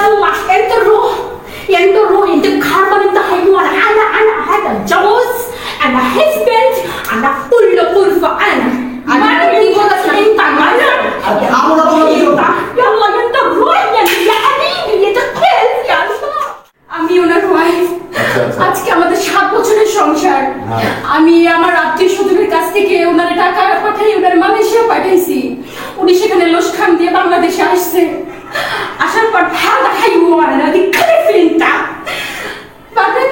يلا انت روح انت روح انت بخربان انت حيوان. انا هذا جوز انا حسبت انا كل غرفه انا انت يلا انت روح يا حبيبي يا تقيل يا الله. আমি ওনার ওয়াইফ। আজকে আমাদের 7 বছরের সংসার। আমি আমার আত্মীয়-স্বজনের কাছ থেকে ওনারে টাকা পাঠাই, ওনার মালয়েশিয়া পাঠাইছি। উনি সেখানে লোসখান দিয়ে বাংলাদেশে আসছে। আসার পর ভাড়া খাইওয়ান আদি করে ফিনটা বাদেন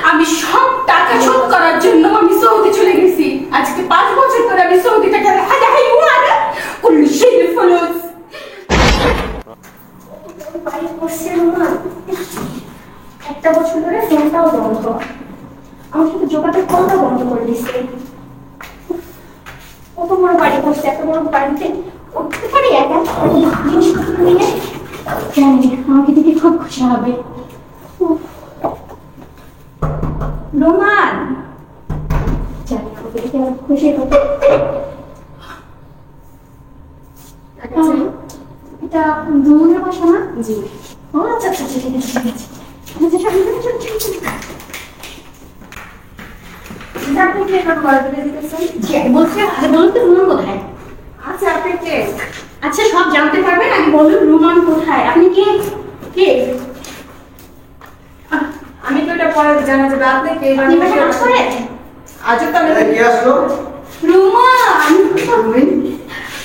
আমি সব টাকা শোধ করার জন্য আমি সৌদি চলে গেছি। আজকে 5 বছর ধরে আমি সৌদি টাকা খাইওয়ান كل شيء فلوس। একটা বছর ধরে ফোনটাও বন্ধ, আমার সাথে যোগাযোগ করাটা বন্ধ করে দিচ্ছে। কত বড় বাড়ি করছে, এত বড় বাড়িতে উঠতে পারি একা জিনিসপত্র নিয়ে। জানি আমাকে দেখে খুব খুশি হবে। রোমান জানি আমাকে দেখে খুশি হবে। এটা রোমানের বাসা না? জি। ও আচ্ছা আচ্ছা ঠিক আছে ঠিক আছে। আপনি কে বলছেন? বলুন তো রুমান কোথায়? আচ্ছা আপনি কে? আচ্ছা সব জানতে পারবেন, আগে বলুন রুমান কোথায়? আপনি কে? কে? আমি তো এটা পরে জানা যাবে। আপনি কে? আপনি বাসা কাজ করেন? আজ তো আমি কে আসলো? রুমান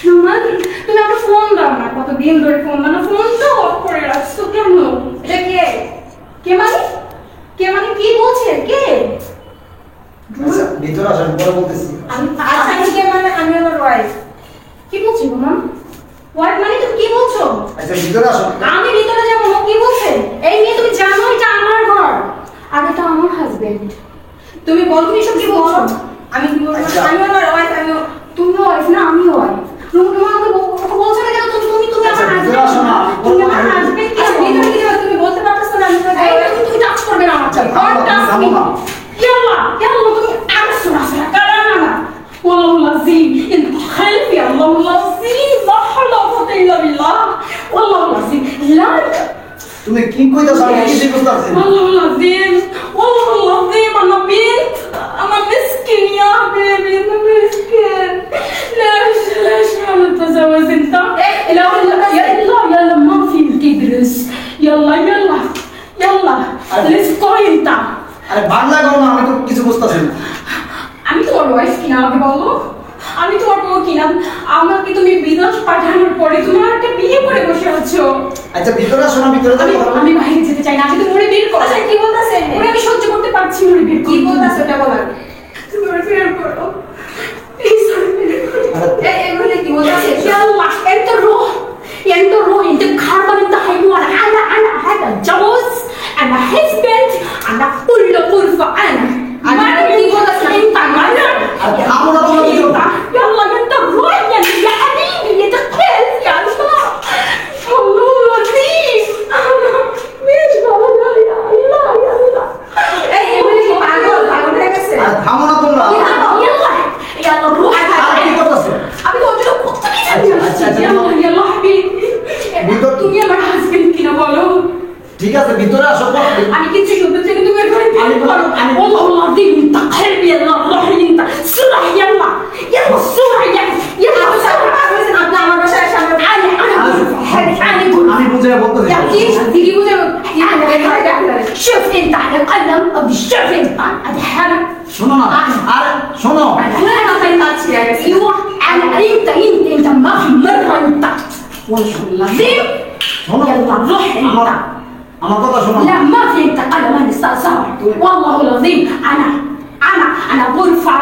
রুমান তুমি আমার ফোন দাও না, কতদিন ধরে ফোন দাও না, ফোন তো অফ করে রাখছো কেন? এটা কে? কে মানে? কে মানে কি বলছে? কে? আচ্ছা ভিতরে আসেন, পরে বলতেছি। আচ্ছা আমি কে মানে? আমি আমার ওয়াইফ। কি বলছো রুমান? ওয়াইফ মানে তুমি কি বলছো? আচ্ছা ভিতরে আসেন। আমি ভিতরে যাবো না, কি বলছে? এই মেয়ে তুমি জানো এটা আমার ঘর আর এটা আমার হাজবেন্ড। তুমি বলো তুমি সব কি বলছো? আমি কি বলবো? আচ্ছা। আমি আমার ওয়াইফ। তুমি ওয়াইফ না আমি ওয়াইফ। রুমান আমাকে বলছো না কেন? তুমি আচ্ছা, আমার ভিতরে আসো না, হাজবেন্ড। তুমি আমার হাজবেন্ড কি? আচ্ছা ভিতরে কি যাবে? তুমি বলতে পারছো না? তুমি টাচ করবে না আমার আচ্ছা, ডোন্ট টাচ মি। থামো না। يلا তুমি আসো না কালানা والله العظيم انت خلفي الله العظيم لا حول ولا قوه الا بالله والله العظيم لا তুমি কি কইতাছ? আমি কিছু বুঝতাছি না। والله العظيم والله العظيم انا بنت انا مسكين يا حبيبي انا مسكين. ليش ما نتزوج انت؟ لا يلا ما في تدرس يلا ليش انت؟ আরে বাংলা কও না, আমি তো কিছু বুঝতাছি না। আমি তোমার ওয়াইফ কিনা আমাকে বলো? আমি তোমার বউ কিনা? আমাকে তুমি বিদেশ পাঠানোর পরে তুমি একটা বিয়ে করে বসে আছো। আচ্ছা ভিতরে আসো না, ভিতরে যাও। আমি বাইরে যেতে চাই না, আমি তো মরে বের করো। আচ্ছা কি বলতাছেন? ওরে আমি সহ্য করতে পারছি না, মরে বের কি বলতাছ ওটা বলেন। তুমি মরে বের করো প্লিজ। এগুলো কি বলতাছে? يلا انت روح انت بخربان انت حيوان. انا هذا جوز انا حسبت انا كل غرفه انا কি বলতাছেন? انت معنا থামো না তোমরা ভিতরে। يلا انت روح يا حبيبي يا تقيل يا الله والله العظيم مش والله يا الله এই এগুলো কি পাগল হয়ে গেছে? আরে থামো না তোমরা। يلا روح আর কি করতেছ? আমি বলছি কত কি আচ্ছা, يلا حبيبي ভিতর- তুমি আমার হাজবেন্ড কিনা বলো? ঠিক আছে ভিতরে আসো। আমি কিছু শুনতে চাই না, তুমি এর ঘরে আমি বের করো। আমি- والله العظيم انت قلبي يلا روح انت سرح يلا سرح يلا আপনি আমার বাসায় সামনে আমি বুঝে বলতেছি। تيجي شوف انت على القلم ابي شوف انت هذا حالك শোনো না, আরে শোনো। ايوه انت ما في مره انت والله العظيم শোনো يلا روح انت আমার কথা শোনো। لا ما في انت قلم انا استاذ والله العظيم انا غرفه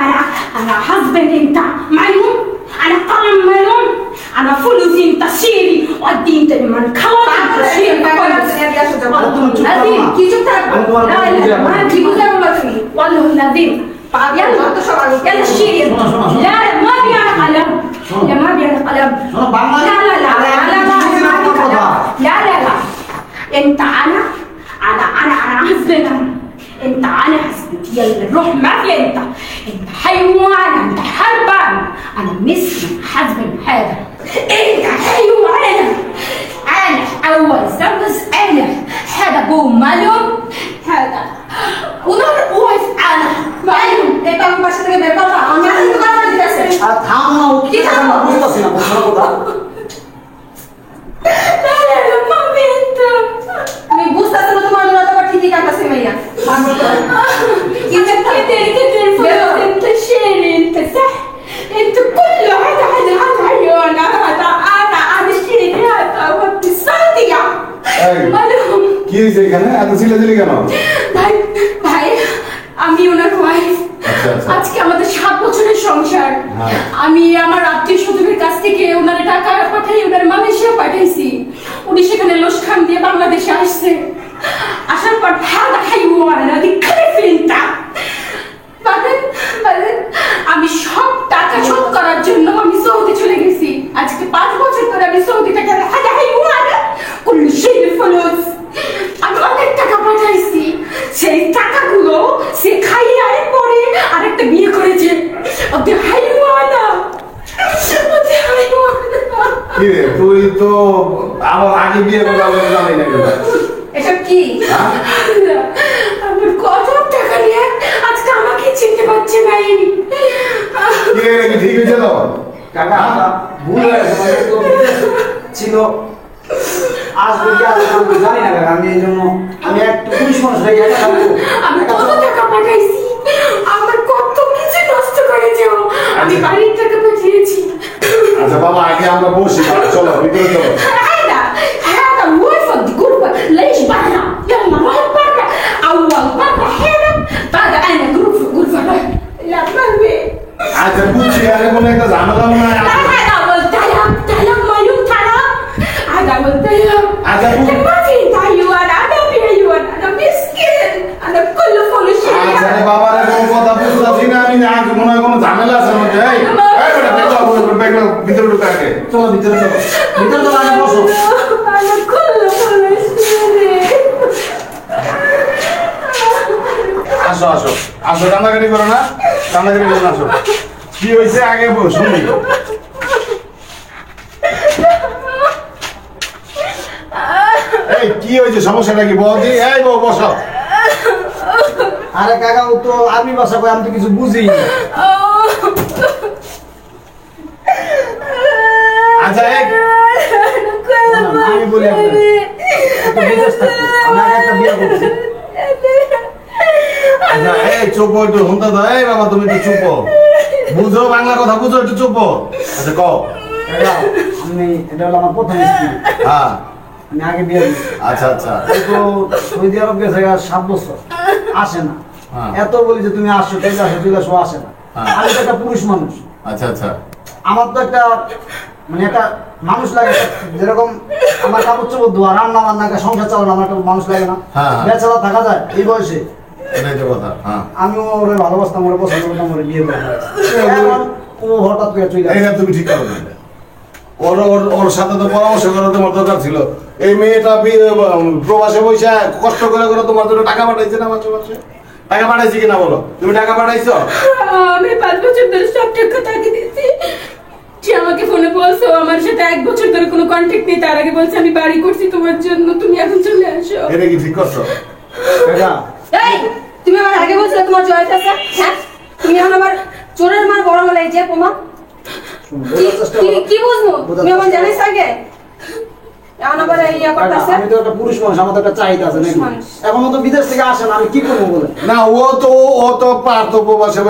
انا حسبن انت معلوم انا قلم معلوم انا فلوس انت شيري ودي انت من كلام شيري العظيم كي جبت ما كي والله العظيم يلا شيري لا ما بي انا قلم لا ما بي انا قلم শোনো বাংলা। لا انت انا حسبنا انت انا حسبت يلا روح ما في انت حيوان انت حربان انا مسلم حسبن هذا انت حيوان انا اول زوج কি হয়েছে এখানে এত চিল্লাচিল্লি কেন? ভাই ভাই আমি ওনার ওয়াইফ। আচ্ছা, আচ্ছা। আজকে আমাদের 7 বছরের সংসার। হ্যাঁ। আমি আমার আত্মীয় স্বজনের কাছ থেকে ওনার টাকা পাঠাই, ওনার মালয়েশিয়া পাঠাইছি। উনি সেখানে লোসখান দিয়ে বাংলাদেশে আসছে। আসার পর হ্যাঁ দেখাই ওয়ানা দিখানে ফিল্মটা আমি সব টাকা শোধ করার জন্য আমি সৌদি চলে গেছি। আজকে 5 বছর ধরে আমি সৌদি টাকা দেখাই ওয়ানা কুল্লু সেই ফলস আমি অনেক টাকা পাঠাইছি। সেই টাকাগুলো সে খাইয়ে আয় পরে আরেকটা বিয়ে করেছে। ওদের হাইওয়ানা কি রে তুই তো আমার আগে বিয়ে করে আমি জানি না কেন? এসব কি? আমার কত টাকা নিয়ে আজকে আমাকে চিনতে পারছে না। কি রে কি ঠিক হয়েছে তো? কাকা ভুল হয়ে গেছে, মানে তো বিদেশ ছিল আসবে কি আসবে না আমি জানি না কাকা। আমি এই জন্য আমি একটু পুলিশ মানুষ হয়ে গেছি। আমি কত টাকা পাঠাইছি, আমার কত কিছু নষ্ট করেছে ও। আমি বাড়ির টাকা পাঠিয়েছি। আচ্ছা বাবা আগে আমরা বসি, চলো ভিতরে চলো। هذا الغرفة غرفة ليش برا؟ يلا روح برا. أول مرة هنا بعد أنا غرفة لا مرة. আচ্ছা বুঝছি, আরে কোনো একটা ঝামেলা মনে হয় لا আছে। هذا والتلم ما يمتلم. هذا والتلم. আচ্ছা ما في حيوان، أنا في حيوان، أنا مسكين، أنا كله فل شيء. আচ্ছা রে বাবা রে কোনো কথা বুঝতাছি না আমি, আজ মনে হয় কোনো ঝামেলা আছে মধ্যে। এই বেটা ব্যাগটা ভিতরে ঢুকে আগে। চলো ভিতরে চলো, ভিতরে চলো, আগে বসো। أنا كله فل شيء. আসো আসো আসো, কান্নাকাটি করো না, কান্নাকাটি করো না, আসো। কি হয়েছে আগে শুনি। এই কি হয়েছে, সমস্যাটা কি বল দি। এই বউ বসো। আরে কাকা ও তো আর্মি ভাষা কয়, আমি তো কিছু বুঝি না। আচ্ছা এই আমি বলি আপনাকে, ও তো বিদেশ থাকতো, আমি আগে একটা বিয়ে করছি। আচ্ছা এই চুপ একটু শুনতে দাও। এই বাবা তুমি একটু চুপ, বুঝো বাংলা কথা বুঝো, একটু চুপ। আচ্ছা কও। কাকা আমি এটা হলো আমার প্রথম স্ত্রী, হ্যাঁ আমি আগে বিয়ে করছি। আচ্ছা আচ্ছা ও তো সৌদি আরব গেছে 7 বছর, আসে না। হ্যাঁ। এত বলি যে তুমি আসো চলে আসো চলে আসো, আসে না। হ্যাঁ। আমি তো একটা পুরুষ মানুষ, আচ্ছা আচ্ছা আমার তো একটা মানে একটা মানুষ লাগে, যেরকম আমার কাপড় চোপড় ধোয়া, রান্না বান্না, একটা সংসার চালানো, আমার একটা মানুষ লাগে না? হ্যাঁ। বেচারা থাকা যায় এই বয়সে। এটাই তো কথা। হ্যাঁ আমিও ওরে ভালোবাসতাম, ওরে পছন্দ করতাম, ওরে বিয়ে করতাম। এখন ও হঠাৎ করে চলে আসে। এইটা তুমি ঠিক করো না। ওর ওর ওর সাথে তো পরামর্শ করা তোমার দরকার ছিল। এই মেয়েটা প্রবাসে বসে কষ্ট করে করে তোমার জন্য টাকা পাঠাইছে না? মাসে মাসে টাকা পাঠাইছি কিনা বলো, তুমি টাকা পাঠাইছো? আমি 5 বছর ধরে সব টাকা তাকে দিয়েছি। সে আমাকে ফোনে বলছো আমার সাথে 1 বছর ধরে কোনো কন্ট্যাক্ট নেই। তার আগে বলছে আমি বাড়ি করছি তোমার জন্য, তুমি এখন চলে আসো। এটা কি ঠিক করছো? কাকা এই তুমি আমার আগে বলছিলে তোমার জয়েন্ট আছে, হ্যাঁ? তুমি এখন আবার চোরের মার বড় বলে এই যে প্রমাণ। শুনো, বোঝার চেষ্টা করো। কি বুঝবো? বোঝার তুমি আমার চেষ্টা জানিস আগে এখন আবার ইয়া কাকা, করতেছে। আমি তো একটা পুরুষ মানুষ, আমার তো একটা চাহিদা আছে নাকি? মানুষ। এখনো তো বিদেশ থেকে আসে না, আমি কি করবো বলে? না ও তো পারতো প্রবাসে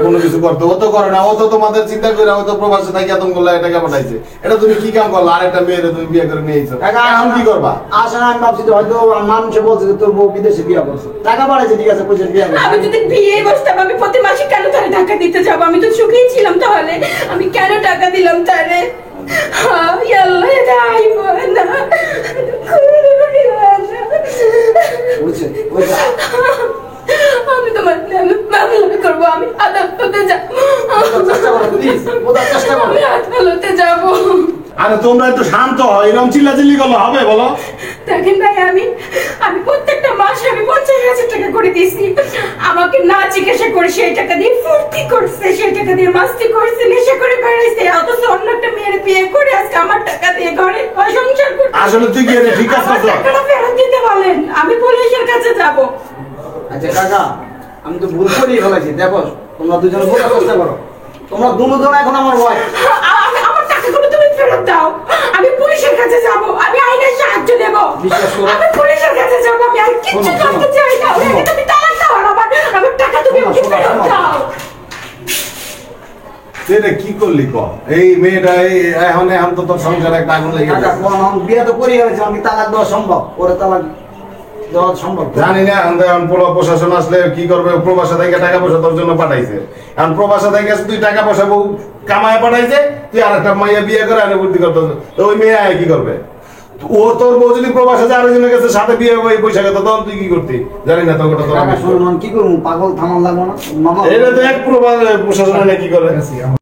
কোনো কিছু করতো, ও তো করে না। ও তো তোমাদের চিন্তা করে ও তো প্রবাসে থাকি এত গুলো টাকা পাঠাইছে। এটা তুমি কি কাম করলো? আরেকটা মেয়েরে তুমি বিয়ে করে নিয়েছো, কাকা এখন কি করবা? আসে না, আমি ভাবছি যে হয়তো মানুষে বলছে যে তোর বউ বিদেশে বিয়ে করছে, টাকা পাঠাইছে, ঠিক আছে পয়সা বিয়ে করছে। আমি যদি বিয়ে বসতাম আমি প্রতি মাসে কেন তারে টাকা দিতে যাবো? আমি তো সুখেই ছিলাম, তাহলে আমি কেন টাকা দিলাম তারে? يلا يا دايما বুঝছে বুঝছে আমি তোমার নামে মামলা করবো, আমি আদালতে যাবো, চেষ্টা করো প্লিজ, বোঝার চেষ্টা করো। আমি আদালতে যাবো। আরে তোমরা একটু শান্ত হও, এরকম চিল্লাচিল্লি করলে হবে বলো? দেখেন ভাই, আমি প্রত্যেকটা মাসে আমি 50,000 টাকা করে দিয়েছি। আমাকে না জিজ্ঞাসা করে সেই টাকা দিয়ে ফুর্তি করছে, সেই টাকা দিয়ে মাস্তি করছে, নেশা করে বেড়াইছে। অথচ অন্য একটা মেয়ের বিয়ে করে আজকে আমার টাকা দিয়ে ঘরে সংসার করছে। আসলে তুই কি এটা ঠিক কাজ আমার করছো? টাকাটা ফেরত দিতে বলেন, আমি পুলিশের কাছে যাবো। আচ্ছা কাকা, আমি তো ভুল করেই ফেলেছি। দেখো তোমরা দুজনে বোঝার চেষ্টা করো, তোমরা দুজন এখন আমার ওয়াইফ। আমার টাকাগুলো তুমি ফেরত দাও, আমি পুলিশের কাছে যাবো, আমি আইনের সাহায্য নেব। বিশ্বাস করো। আমি পুলিশের কাছে যাবো, আমি আর কিছু শোনো, শোনো। করতে চাই না। শোনো। তুমি তালাক দাও, আমার টাকা তুমি শোনো, আমাকে শোনো, ফেরত শোনো। দাও। এটা কি করলি ক এই মেয়েটা এখন তো তোর সংসারে একটা আগুন লেগে কাকা গেছে। কোন বিয়ে তো করি হয়েছে আমি তালাক দেওয়া সম্ভব ওরা তালাক দেওয়া সম্ভব জানি না এখন প্রশাসন আসলে কি করবে, প্রবাসে থেকে টাকা পয়সা তোর জন্য পাঠাইছে, এখন প্রবাসে থেকে তুই টাকা পয়সা বউ কামায় পাঠাইছে, তুই আর একটা মাইয়া বিয়ে করে আনে বুদ্ধি করতে, তো ওই মেয়ে আয় কি করবে? ও তোর বউ যদি প্রবাসে যায় আরেকজনের কাছে সাথে বিয়ে হয়ে পয়সা খেত তখন তুই কি করতি? জানি না তোকে তো কাকা শুনুন কি করবো পাগল থামান লাগবো না মামা এটা দেখ প্রশাসনে কি করে